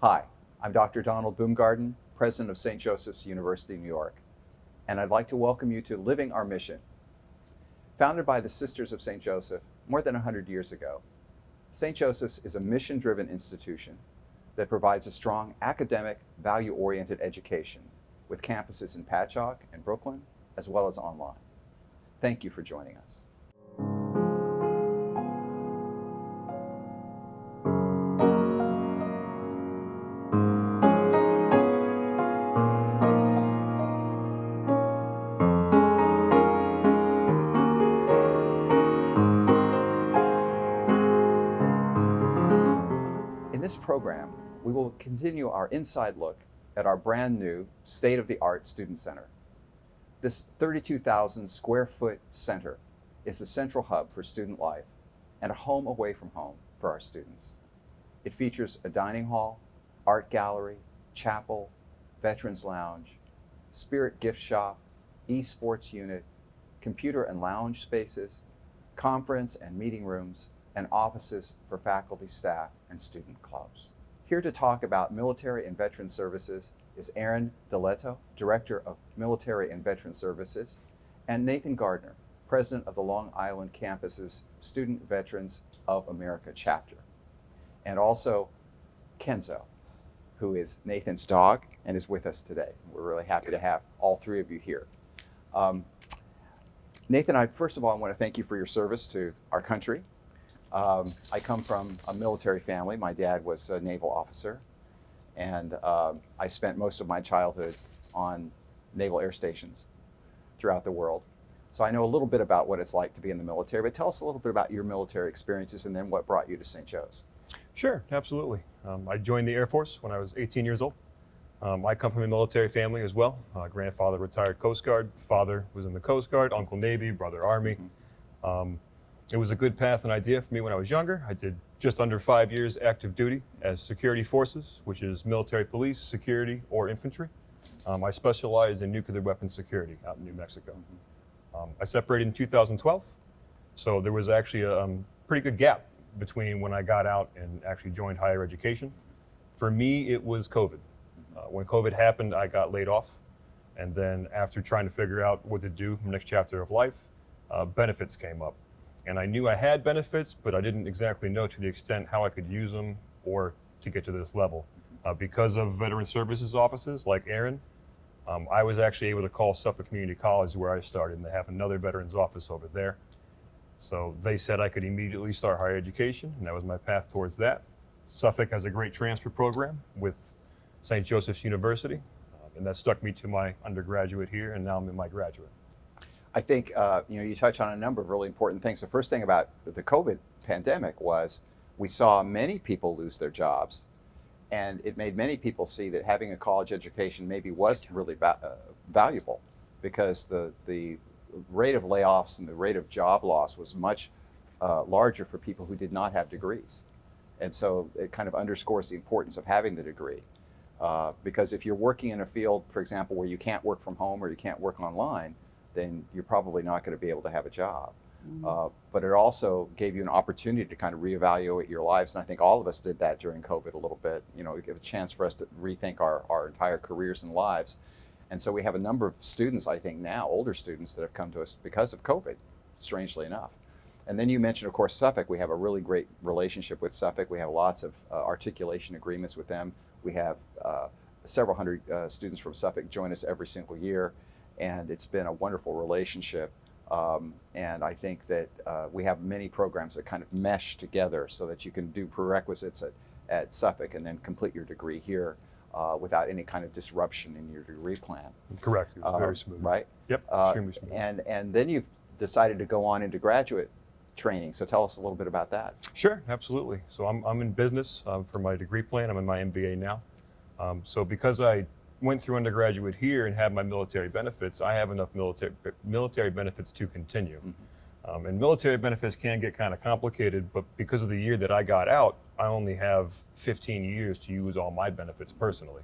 Hi, I'm Dr. Donald Boomgaarden, President of St. Joseph's University, New York, and I'd like to welcome you to Living Our Mission. Founded by the Sisters of St. Joseph more than 100 years ago, St. Joseph's is a mission-driven institution that provides a strong academic, value-oriented education with campuses in Patchogue and Brooklyn, as well as online. Thank you for joining us. In this program, we will continue our inside look at our brand new state-of-the-art student center. This 32,000 square foot center is the central hub for student life and a home away from home for our students. It features a dining hall, art gallery, chapel, veterans lounge, spirit gift shop, esports unit, computer and lounge spaces, conference and meeting rooms, and offices for faculty, staff, and student clubs. Here to talk about military and veteran services is Aaron Deletto, Director of Military and Veteran Services, and Nathan Gardner, President of the Long Island campus's Student Veterans of America chapter. And also Kenzo, who is Nathan's dog and is with us today. We're really happy to have all three of you here. Nathan, first of all, I want to thank you for your service to our country. I come from a military family. My dad was a naval officer, and I spent most of my childhood on naval air stations throughout the world. So I know a little bit about what it's like to be in the military, but tell us a little bit about your military experiences and then what brought you to St. Joe's. Sure, absolutely. I joined the Air Force when I was 18 years old. I come from a military family as well. Grandfather retired Coast Guard, father was in the Coast Guard, uncle Navy, brother Army. It was a good path and idea for me when I was younger. I did just under 5 years active duty as security forces, which is military police, security, or infantry. I specialized in nuclear weapons security out in New Mexico. I separated in 2012, so there was actually a pretty good gap between when I got out and actually joined higher education. For me, it was COVID. When COVID happened, I got laid off, and then after trying to figure out what to do in the next chapter of life, benefits came up. And I knew I had benefits, but I didn't exactly know to the extent how I could use them or to get to this level. Because of veteran services offices like Aaron, I was actually able to call Suffolk Community College where I started, and they have another veterans office over there. So they said I could immediately start higher education, and that was my path towards that. Suffolk has a great transfer program with St. Joseph's University, and that stuck me to my undergraduate here, and now I'm in my graduate. I think you touch on a number of really important things. The first thing about the COVID pandemic was we saw many people lose their jobs, and it made many people see that having a college education maybe was really valuable, because the rate of layoffs and the rate of job loss was much larger for people who did not have degrees. And so it kind of underscores the importance of having the degree. Because if you're working in a field, for example, where you can't work from home or you can't work online, then you're probably not going to be able to have a job. But it also gave you an opportunity to kind of reevaluate your lives. And I think all of us did that during COVID a little bit. It gave a chance for us to rethink our entire careers and lives. And so we have a number of students, I think now, older students, that have come to us because of COVID, strangely enough. And then you mentioned, of course, Suffolk. We have a really great relationship with Suffolk. We have lots of articulation agreements with them. We have several hundred students from Suffolk join us every single year. And it's been a wonderful relationship. And I think that we have many programs that kind of mesh together so that you can do prerequisites at Suffolk and then complete your degree here without any kind of disruption in your degree plan. Correct. It was very smooth. Right? Yep, extremely smooth. And then you've decided to go on into graduate training. So tell us a little bit about that. Sure, absolutely. So I'm in business for my degree plan. I'm in my MBA now. So because I went through undergraduate here and have my military benefits, I have enough military benefits to continue. And military benefits can get kind of complicated, but because of the year that I got out, I only have 15 years to use all my benefits personally.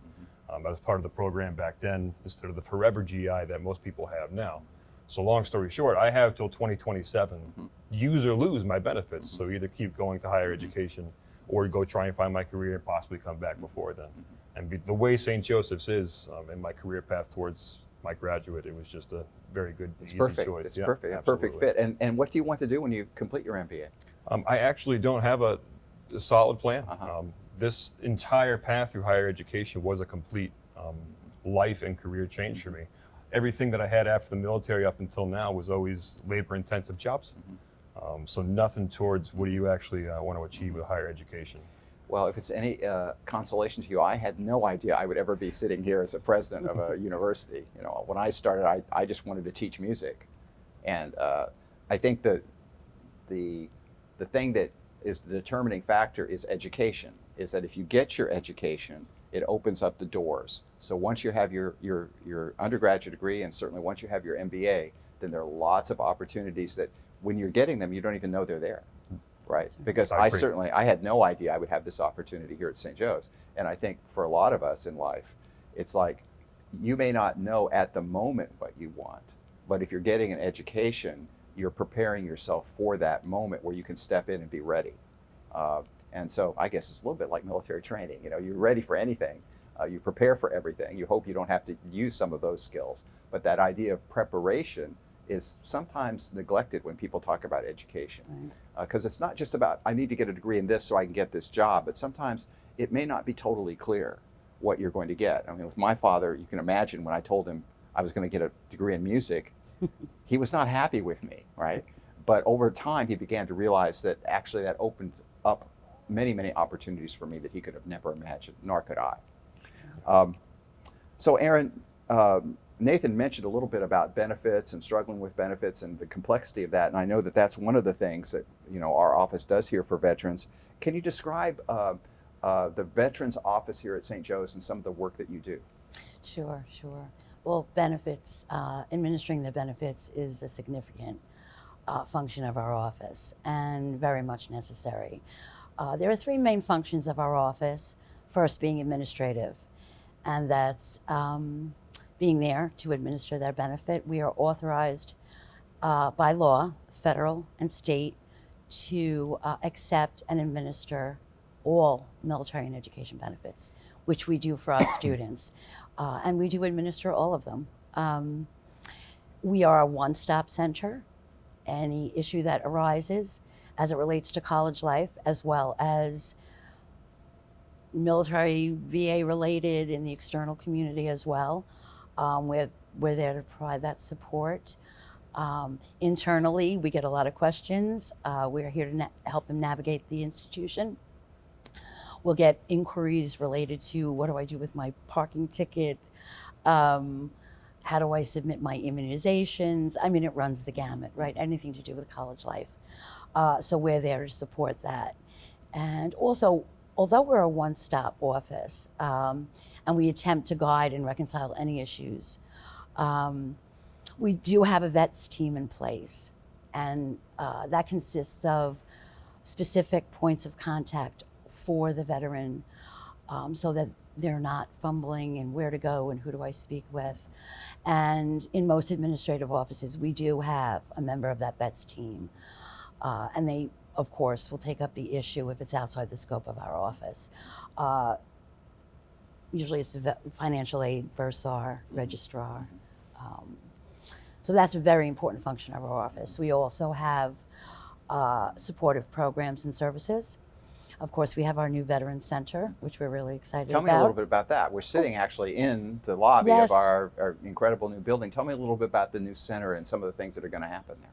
I was part of the program back then instead of the forever GI that most people have now. So long story short, I have till 2027, use or lose my benefits. So either keep going to higher education or go try and find my career and possibly come back before then. And the way St. Joseph's is in my career path towards my graduate, it was just a very good, easy choice. It's Yeah, perfect. A perfect absolutely. fit. And what do you want to do when you complete your MBA? I actually don't have a solid plan. Uh-huh. This entire path through higher education was a complete life and career change for me. Everything that I had after the military up until now was always labor-intensive jobs. So nothing towards what do you actually want to achieve with higher education. Well, if it's any consolation to you, I had no idea I would ever be sitting here as a president of a university. You know, when I started, I just wanted to teach music, and I think that the thing that is the determining factor is education. Is that if you get your education, it opens up the doors. So once you have your undergraduate degree, and certainly once you have your MBA, then there are lots of opportunities that when you're getting them, you don't even know they're there. Right, because I had no idea I would have this opportunity here at St. Joe's. And I think for a lot of us in life, it's like you may not know at the moment what you want, but if you're getting an education, you're preparing yourself for that moment where you can step in and be ready. And so I guess it's a little bit like military training. You know, you're ready for anything. You prepare for everything. You hope you don't have to use some of those skills. But that idea of preparation is sometimes neglected when people talk about education. Because it's not just about, I need to get a degree in this so I can get this job, but sometimes it may not be totally clear what you're going to get. I mean, with my father, you can imagine when I told him I was going to get a degree in music, he was not happy with me, right? But over time, he began to realize that actually that opened up many, many opportunities for me that he could have never imagined, nor could I. So Aaron, Nathan mentioned a little bit about benefits and struggling with benefits and the complexity of that, and I know that that's one of the things that our office does here for veterans. Can you describe the Veterans Office here at St. Joe's and some of the work that you do? Sure. Well, benefits, administering the benefits is a significant function of our office and very much necessary. There are three main functions of our office. First being administrative, and that's being there to administer their benefit. We are authorized by law, federal and state, to accept and administer all military and education benefits, which we do for our students. And we do administer all of them. We are a one-stop center. Any issue that arises as it relates to college life, as well as military VA related in the external community as well. We're there to provide that support. Internally, we get a lot of questions. We're here to help them navigate the institution. We'll get inquiries related to what do I do with my parking ticket? How do I submit my immunizations? I mean, it runs the gamut, right? Anything to do with college life. So we're there to support that. And also, although we're a one-stop office, and we attempt to guide and reconcile any issues, we do have a vets team in place. And that consists of specific points of contact for the veteran, so that they're not fumbling and where to go and who do I speak with. And in most administrative offices, we do have a member of that vets team. And they, of course, will take up the issue if it's outside the scope of our office. Usually it's financial aid, bursar, registrar. So that's a very important function of our office. We also have supportive programs and services. Of course, we have our new Veterans Center, which we're really excited about. Tell me a little bit about that. We're sitting actually in the lobby of our incredible new building. Tell me a little bit about the new center and some of the things that are going to happen there.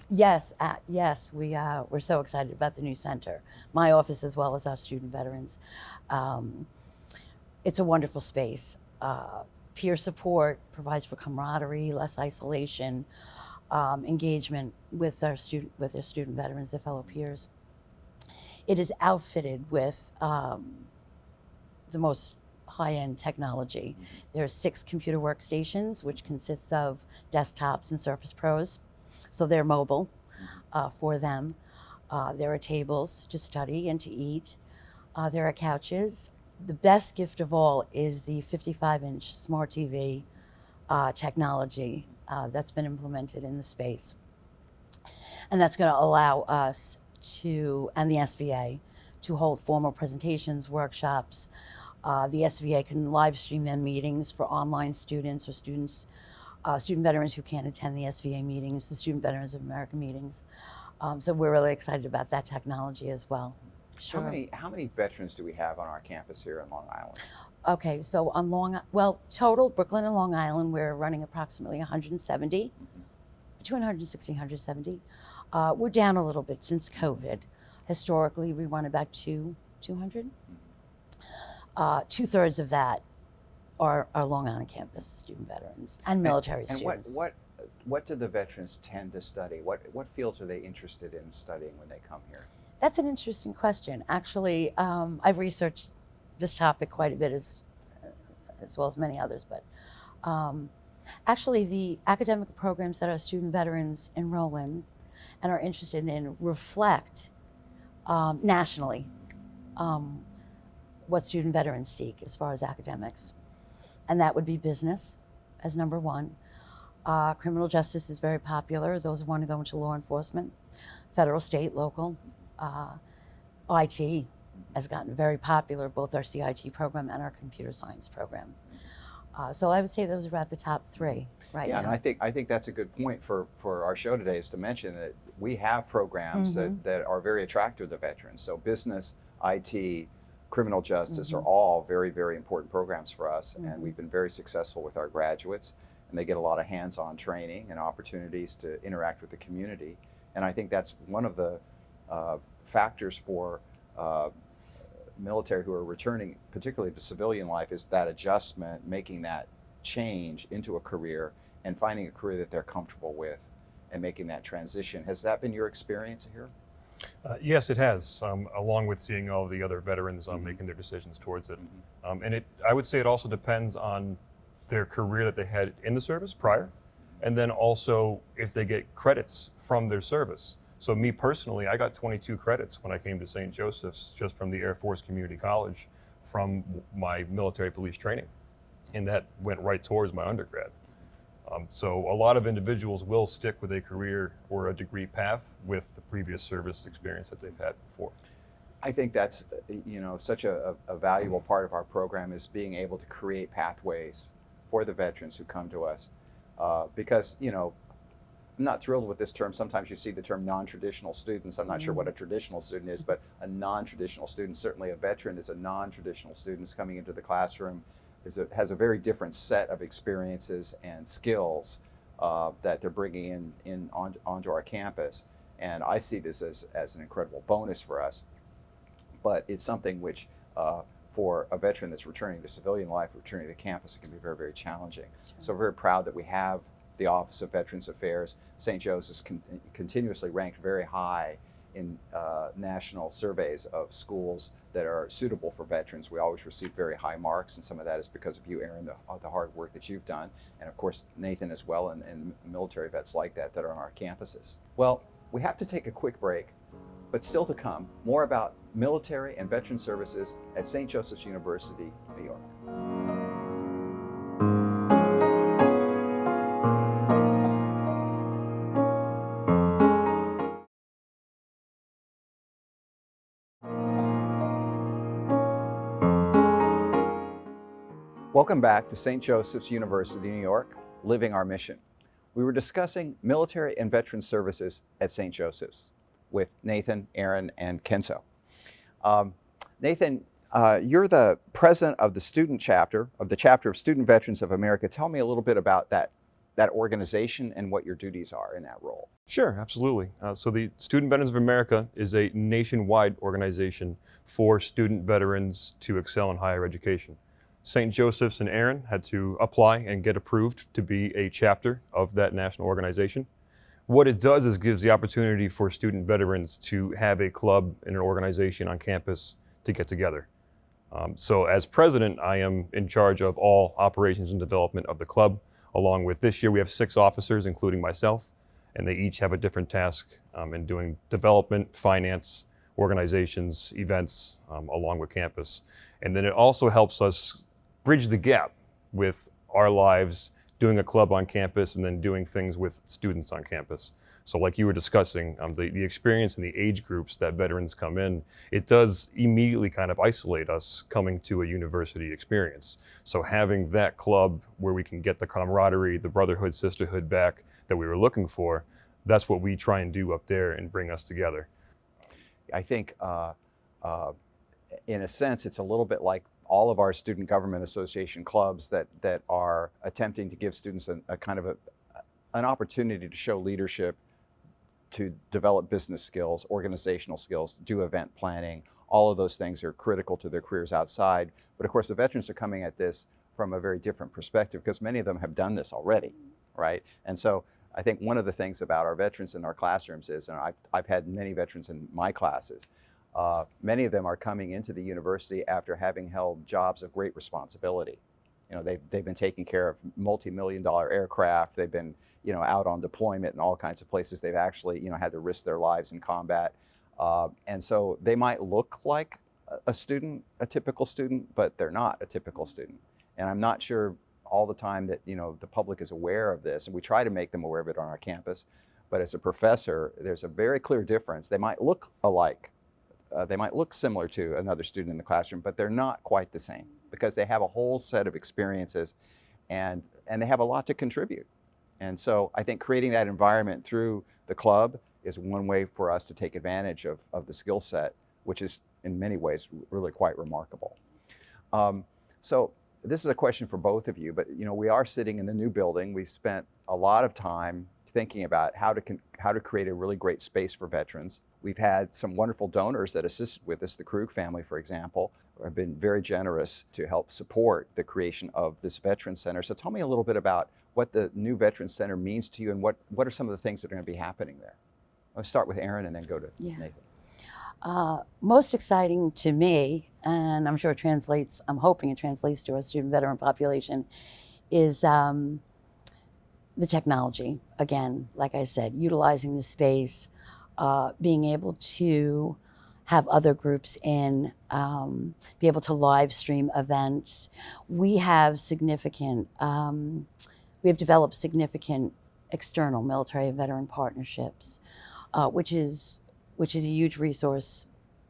Yes, we're so excited about the new center. My office as well as our student veterans. It's a wonderful space. Peer support provides for camaraderie, less isolation, engagement with their student veterans, their fellow peers. It is outfitted with the most high-end technology. There are 6 computer workstations, which consists of desktops and Surface Pros, so they're mobile for them. There are tables to study and to eat. There are couches. The best gift of all is the 55-inch smart TV technology that's been implemented in the space. And that's going to allow us to, and the SVA, to hold formal presentations, workshops. The SVA can live stream their meetings for online students or student veterans who can't attend the SVA meetings, the Student Veterans of America meetings. So we're really excited about that technology as well. Sure. How many veterans do we have on our campus here in Long Island? Okay, so on total Brooklyn and Long Island, we're running approximately 170, between 160 and 170. We're down a little bit since COVID. Historically, we run about 200. 2/3 of that are Long Island campus student veterans and military students. And what do the veterans tend to study? What fields are they interested in studying when they come here? That's an interesting question. Actually, I've researched this topic quite a bit as well as many others, but actually the academic programs that our student veterans enroll in and are interested in reflect nationally what student veterans seek as far as academics. And that would be business as number one. Criminal justice is very popular. Those who want to go into law enforcement, federal, state, local. IT has gotten very popular, both our CIT program and our computer science program. So I would say those are about the top three right now. Yeah, and I think that's a good point for our show today, is to mention that we have programs that are very attractive to veterans. So business, IT, criminal justice are all very, very important programs for us. And we've been very successful with our graduates, and they get a lot of hands-on training and opportunities to interact with the community. And I think that's one of the factors for military who are returning, particularly to civilian life, is that adjustment, making that change into a career and finding a career that they're comfortable with and making that transition. Has that been your experience here? Yes, it has, along with seeing all the other veterans making their decisions towards it. And I would say it also depends on their career that they had in the service prior, and then also if they get credits from their service. So me personally, I got 22 credits when I came to St. Joseph's just from the Air Force Community College from my military police training. And that went right towards my undergrad. So a lot of individuals will stick with a career or a degree path with the previous service experience that they've had before. I think that's such a valuable part of our program, is being able to create pathways for the veterans who come to us. Because I'm not thrilled with this term. Sometimes you see the term non-traditional students. I'm not sure what a traditional student is, but a non-traditional student, certainly a veteran is a non-traditional student coming into the classroom, has a very different set of experiences and skills that they're bringing onto our campus. And I see this as an incredible bonus for us. But it's something which, for a veteran that's returning to civilian life, returning to the campus, it can be very, very challenging. Sure. So we're very proud that we have the Office of Veterans Affairs. St. Joseph's continuously ranked very high in national surveys of schools that are suitable for veterans. We always receive very high marks, and some of that is because of you, Aaron, the hard work that you've done, and of course Nathan as well, and military vets like that are on our campuses. Well, we have to take a quick break, but still to come, more about military and veteran services at St. Joseph's University, New York. Welcome back to St. Joseph's University, New York, Living Our Mission. We were discussing military and veteran services at St. Joseph's with Nathan, Aaron, and Kenzo. Nathan, you're the president of the student chapter, of the Chapter of Student Veterans of America. Tell me a little bit about that organization and what your duties are in that role. Sure, absolutely. So the Student Veterans of America is a nationwide organization for student veterans to excel in higher education. St. Joseph's and Aaron had to apply and get approved to be a chapter of that national organization. What it does is gives the opportunity for student veterans to have a club and an organization on campus to get together. So as president, I am in charge of all operations and development of the club. Along with this year, we have 6 officers, including myself, and they each have a different task in doing development, finance, organizations, events, along with campus. And then it also helps us bridge the gap with our lives, doing a club on campus and then doing things with students on campus. So like you were discussing, the experience and the age groups that veterans come in, it does immediately kind of isolate us coming to a university experience. So having that club where we can get the camaraderie, the brotherhood, sisterhood back that we were looking for, that's what we try and do up there and bring us together. I think, in a sense, it's a little bit like all of our student government association clubs that are attempting to give students a kind of an opportunity to show leadership, to develop business skills, organizational skills, do event planning. All of those things are critical to their careers outside. But of course, the veterans are coming at this from a very different perspective because many of them have done this already, right? And so I think one of the things about our veterans in our classrooms is, and I've had many veterans in my classes, many of them are coming into the university after having held jobs of great responsibility. You know, they've been taking care of multi-million-dollar aircraft. They've been, you know, out on deployment in all kinds of places. They've actually, you know, had to risk their lives in combat. And so they might look like a student, a typical student, but they're not a typical student. And I'm not sure all the time that, you know, the public is aware of this. And we try to make them aware of it on our campus. But as a professor, there's a very clear difference. They might look alike. They might look similar to another student in the classroom, but they're not quite the same because they have a whole set of experiences and they have a lot to contribute. And so I think creating that environment through the club is one way for us to take advantage of the skill set, which is in many ways really quite remarkable. So this is a question for both of you, but you know, we are sitting in the new building. We've spent a lot of time thinking about how to create a really great space for veterans. We've had some wonderful donors that assisted with us. The Krug family, for example, have been very generous to help support the creation of this Veterans Center. So tell me a little bit about what the new Veterans Center means to you and what are some of the things that are going to be happening there. I'll start with Erin and then go to Nathan. Most exciting to me, and I'm sure it translates, I'm hoping it translates to our student veteran population, is the technology. Again, like I said, utilizing the space, being able to have other groups in, be able to live stream events. We have developed significant external military and veteran partnerships, which is a huge resource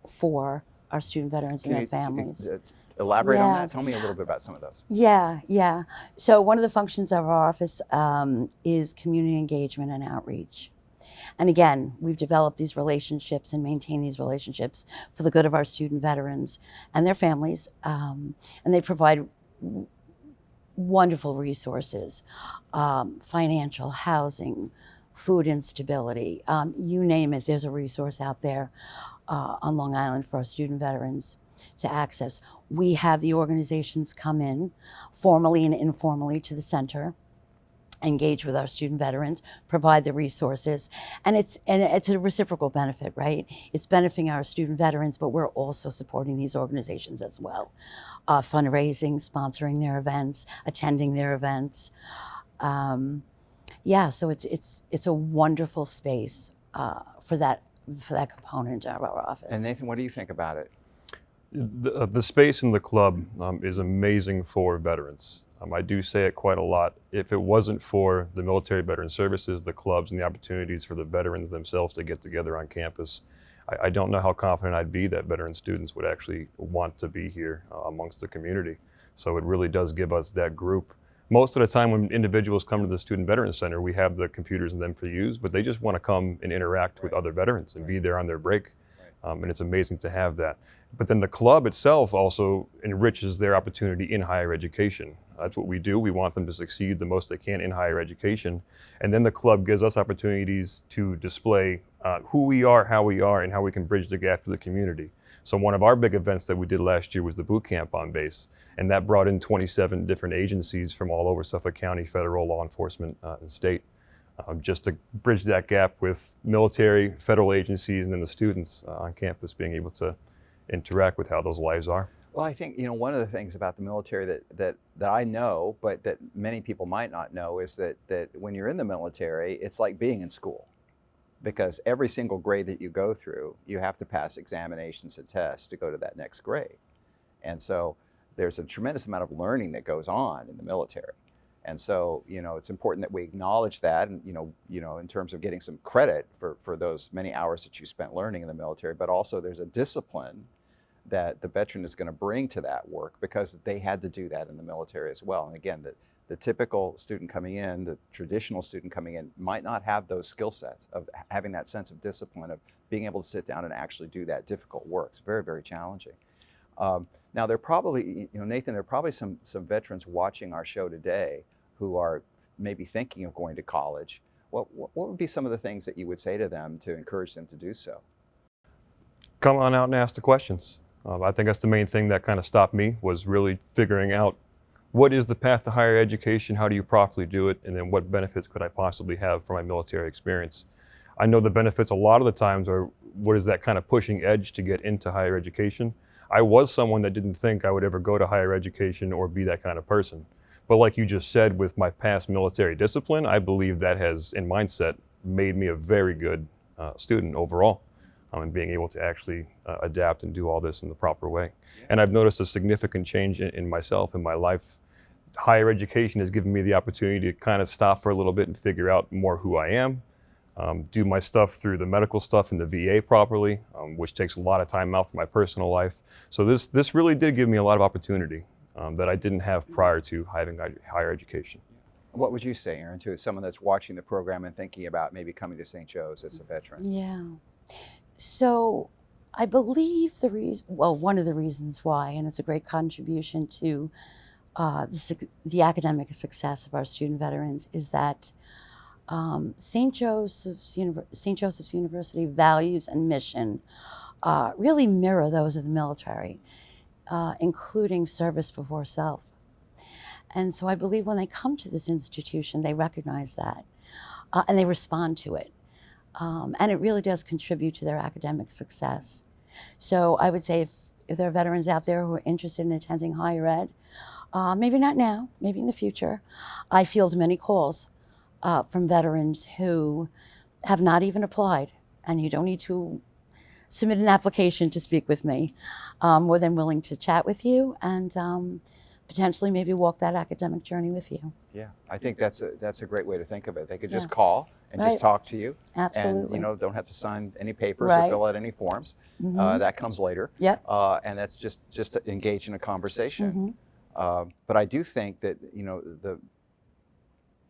for our student veterans and their families. Elaborate on that? Tell me a little bit about some of those. Yeah. So one of the functions of our office is community engagement and outreach. And again, we've developed these relationships and maintained these relationships for the good of our student veterans and their families. And they provide wonderful resources, financial, housing, food instability, you name it, there's a resource out there on Long Island for our student veterans to access. We have the organizations come in formally and informally to the center, engage with our student veterans, provide the resources, and it's a reciprocal benefit, right? It's benefiting our student veterans, but we're also supporting these organizations as well, fundraising, sponsoring their events, attending their events. So it's a wonderful space for that component of our office. And Nathan, what do you think about it? The space in the club is amazing for veterans. I do say it quite a lot. If it wasn't for the military veteran services, the clubs, and the opportunities for the veterans themselves to get together on campus, I don't know how confident I'd be that veteran students would actually want to be here amongst the community. So it really does give us that group. Most of the time when individuals come to the Student Veterans Center, we have the computers and them for use, but they just want to come and interact with other veterans and be there on their break. And it's amazing to have that. But then the club itself also enriches their opportunity in higher education. That's what we do. We want them to succeed the most they can in higher education. And then the club gives us opportunities to display who we are, and how we can bridge the gap to the community. So one of our big events that we did last year was the boot camp on base. And that brought in 27 different agencies from all over Suffolk County, federal law enforcement, and state. Just to bridge that gap with military, federal agencies, and then the students on campus being able to interact with how those lives are. Well, I think, you know, one of the things about the military that I know, but that many people might not know, is that when you're in the military, it's like being in school. Because every single grade that you go through, you have to pass examinations and tests to go to that next grade. And so there's a tremendous amount of learning that goes on in the military. And so, it's important that we acknowledge that, and in terms of getting some credit for those many hours that you spent learning in the military, but also there's a discipline that the veteran is going to bring to that work because they had to do that in the military as well. And again, the typical student coming in, the traditional student coming in, might not have those skill sets of having that sense of discipline, of being able to sit down and actually do that difficult work. It's very, very challenging. Now, there are probably, Nathan, there are probably some veterans watching our show today who are maybe thinking of going to college. What would be some of the things that you would say to them to encourage them to do so? Come on out and ask the questions. I think that's the main thing that kind of stopped me, was really figuring out what is the path to higher education, how do you properly do it, and then what benefits could I possibly have from my military experience. I know the benefits a lot of the times are what is that kind of pushing edge to get into higher education. I was someone that didn't think I would ever go to higher education or be that kind of person. But like you just said, with my past military discipline, I believe that has, in mindset, made me a very good student overall. And being able to actually adapt and do all this in the proper way. And I've noticed a significant change in myself, in my life. Higher education has given me the opportunity to kind of stop for a little bit and figure out more who I am, do my stuff through the medical stuff in the VA properly, which takes a lot of time out from my personal life. So this really did give me a lot of opportunity that I didn't have prior to having higher education. What would you say, Aaron, to someone that's watching the program and thinking about maybe coming to St. Joe's as a veteran? Yeah. So I believe one of the reasons why, and it's a great contribution to the academic success of our student veterans, is that St. Joseph's University values and mission really mirror those of the military, including service before self. And so I believe when they come to this institution, they recognize that and they respond to it. And it really does contribute to their academic success. So I would say if there are veterans out there who are interested in attending higher ed, maybe not now, maybe in the future, I field many calls from veterans who have not even applied, and you don't need to submit an application to speak with me. More than willing to chat with you and potentially maybe walk that academic journey with you. Yeah, I think that's a great way to think of it. They could just Yeah. call and Right. just talk to you. Absolutely. And, don't have to sign any papers Right. or fill out any forms. Mhm. That comes later. Yep. And that's just to engage in a conversation. Mhm. But I do think that,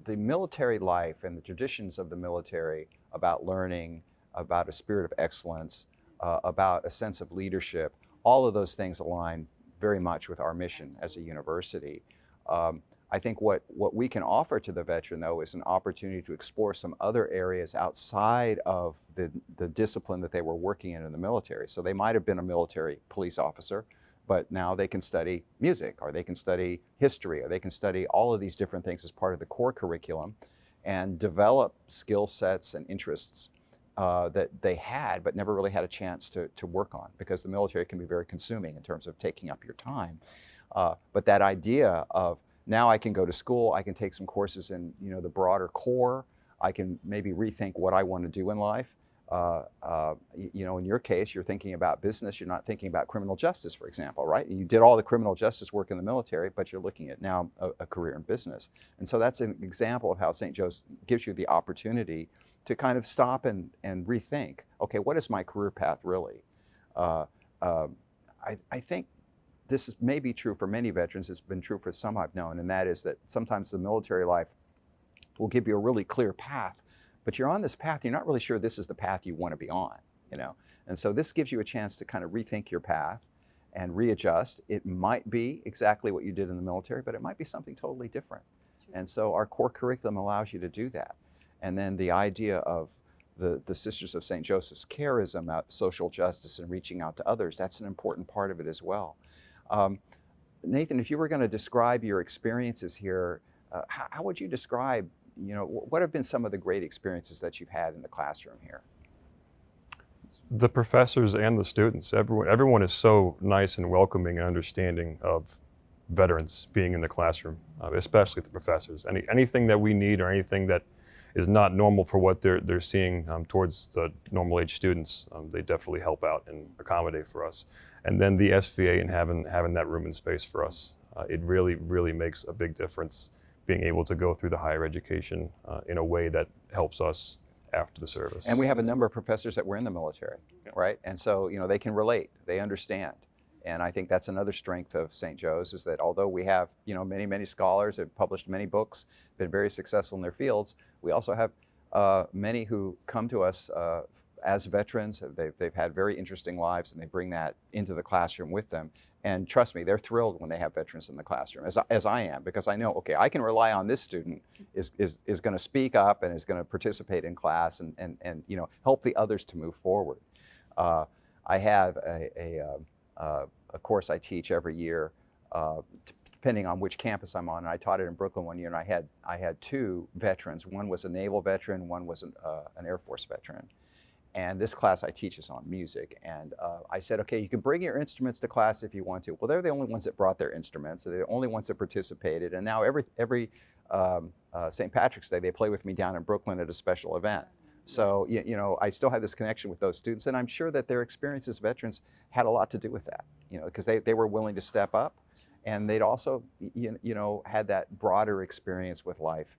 the military life and the traditions of the military about learning, about a spirit of excellence, about a sense of leadership, all of those things align very much with our mission as a university. I think what we can offer to the veteran, though, is an opportunity to explore some other areas outside of the discipline that they were working in the military. So they might have been a military police officer, but now they can study music, or they can study history, or they can study all of these different things as part of the core curriculum and develop skill sets and interests that they had but never really had a chance to work on, because the military can be very consuming in terms of taking up your time. But that idea of, now I can go to school, I can take some courses in the broader core, I can maybe rethink what I want to do in life. In your case, you're thinking about business, you're not thinking about criminal justice, for example, right? You did all the criminal justice work in the military, but you're looking at now a career in business. And so that's an example of how St. Joe's gives you the opportunity to kind of stop and rethink, okay, what is my career path really? I think this may be true for many veterans, it's been true for some I've known, and that is that sometimes the military life will give you a really clear path, but you're on this path, you're not really sure this is the path you want to be on, And so this gives you a chance to kind of rethink your path and readjust. It might be exactly what you did in the military, but it might be something totally different. And so our core curriculum allows you to do that. And then the idea of the Sisters of St. Joseph's charism about social justice and reaching out to others, that's an important part of it as well. Nathan, if you were going to describe your experiences here, how would you describe, what have been some of the great experiences that you've had in the classroom here? The professors and the students, everyone is so nice and welcoming and understanding of veterans being in the classroom, especially the professors. Anything that we need or anything that is not normal for what they're seeing towards the normal age students, they definitely help out and accommodate for us. And then the SVA and having that room and space for us, it really, really makes a big difference being able to go through the higher education in a way that helps us after the service. And we have a number of professors that were in the military, right? And so, they can relate, they understand. And I think that's another strength of St. Joe's, is that although we have, many, many scholars, have published many books, been very successful in their fields, we also have many who come to us as veterans. They've had very interesting lives, and they bring that into the classroom with them. And trust me, they're thrilled when they have veterans in the classroom, as I am, because I know, okay, I can rely on this student is going to speak up and is going to participate in class and help the others to move forward. I have a course I teach every year, depending on which campus I'm on. And I taught it in Brooklyn one year, and I had two veterans. One was a naval veteran, one was an Air Force veteran. And this class I teach is on music. And I said, okay, you can bring your instruments to class if you want to. Well, they're the only ones that brought their instruments. They're the only ones that participated. And now every St. Patrick's Day, they play with me down in Brooklyn at a special event. So, I still have this connection with those students, and I'm sure that their experience as veterans had a lot to do with that, because they were willing to step up, and they'd also, had that broader experience with life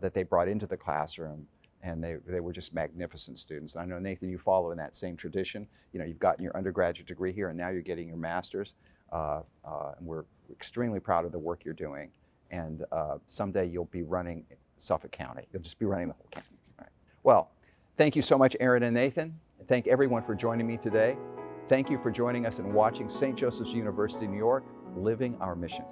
that they brought into the classroom, and they were just magnificent students. And I know, Nathan, you follow in that same tradition. You've gotten your undergraduate degree here, and now you're getting your master's, and we're extremely proud of the work you're doing. And someday you'll be running Suffolk County. You'll just be running the whole county. All right. Well, thank you so much, Aaron and Nathan. And thank everyone for joining me today. Thank you for joining us and watching St. Joseph's University, New York, Living Our Mission.